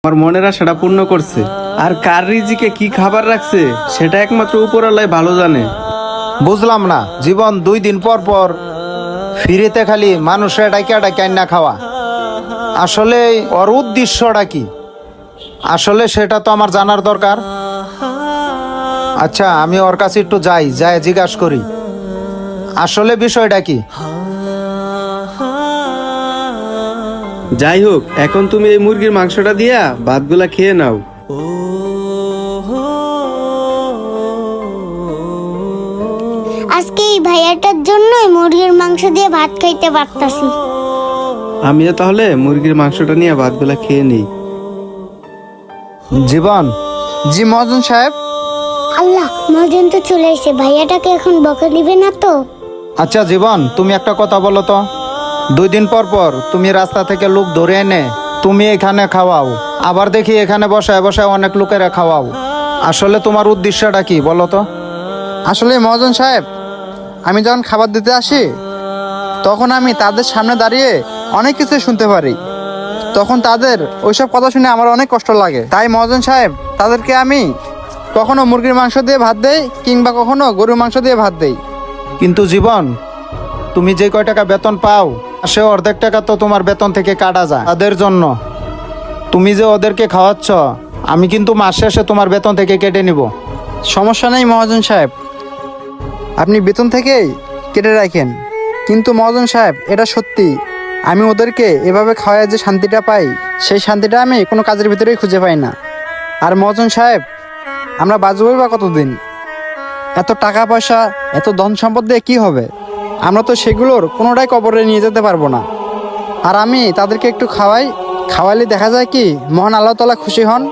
আমার মনের আশাটা পূর্ণ করছে। আর কার রিজিকে কি খাবার রাখছে সেটা একমাত্র উপরওয়ালাই ভালো জানে। বুঝলাম না জীবন 2 দিন পর পর ফিরেতে খালি মানুষের ডাইকা ডাইকা না খাওয়া, আসলে ওর উদ্দেশ্যটা কি? আসলে সেটা তো আমার জানার দরকার। আচ্ছা, আমি ওর কাছে একটু যাই জিজ্ঞাসা করি আসলে বিষয়টা কি। যাই হোক, এখন তুমি এই মুরগির মাংসটা দিয়া ভাতগুলা খেয়ে নাও। আজকে এই ভাইয়াটার জন্যই মুরগির মাংস দিয়ে ভাত খাইতে পারতাছি। আমিও তাহলে মুরগির মাংসটা নিয়ে ভাতগুলা খেয়ে নিই। জীবন। জি মহাজন সাহেব। আল্লাহ, মজন তো চলে এসে, ভাইয়াটাকে এখন বকা দিবে না তো? আচ্ছা জীবন, তুমি একটা কথা বলো তো, 2 দিন পর পর তুমি রাস্তা থেকে লোক ধরে এনে তুমি এখানে খাওয়াও, আবার দেখি এখানে বসায় বসায় অনেক লোকেরা খাওয়াও, আসলে তোমার উদ্দেশ্যটা কি বলো তো? আসলে মহাজন সাহেব, আমি যখন খাবার দিতে আসি তখন আমি তাদের সামনে দাঁড়িয়ে অনেক কিছু শুনতে পারি। তখন তাদের ওইসব কথা শুনে আমার অনেক কষ্ট লাগে। তাই মহাজন সাহেব, তাদেরকে আমি কখনো মুরগির মাংস দিয়ে ভাত দেই, কিংবা কখনো গরুর মাংস দিয়ে ভাত দেই। কিন্তু জীবন, তুমি যে কয় টাকা বেতন পাও সে অর্ধেক টাকা তো তোমার বেতন থেকে কাটা যায় তাদের জন্য। তুমি যে ওদেরকে খাওয়াচ্ছ, আমি কিন্তু মাস শেষে তোমার বেতন থেকে কেটে নিব। সমস্যা নেই মহাজন সাহেব, আপনি বেতন থেকেই কেটে রাখেন। কিন্তু মহাজন সাহেব, এটা সত্যি, আমি ওদেরকে এভাবে খাওয়ায় যে শান্তিটা পাই, সেই শান্তিটা আমি কোনো কাজের ভিতরেই খুঁজে পাই না। আর মহাজন সাহেব, আমরা বাঁচবই বা কতদিন? এত টাকা পয়সা, এত ধন সম্পদ দিয়ে কী হবে? আমরা তো সেগুলোর কোনোটাই কবরে নিয়ে যেতে পারবো না। আর আমি তাদেরকে একটু খাওয়াইলে দেখা যায় কি মহান আল্লাহ তাআলা খুশি হন।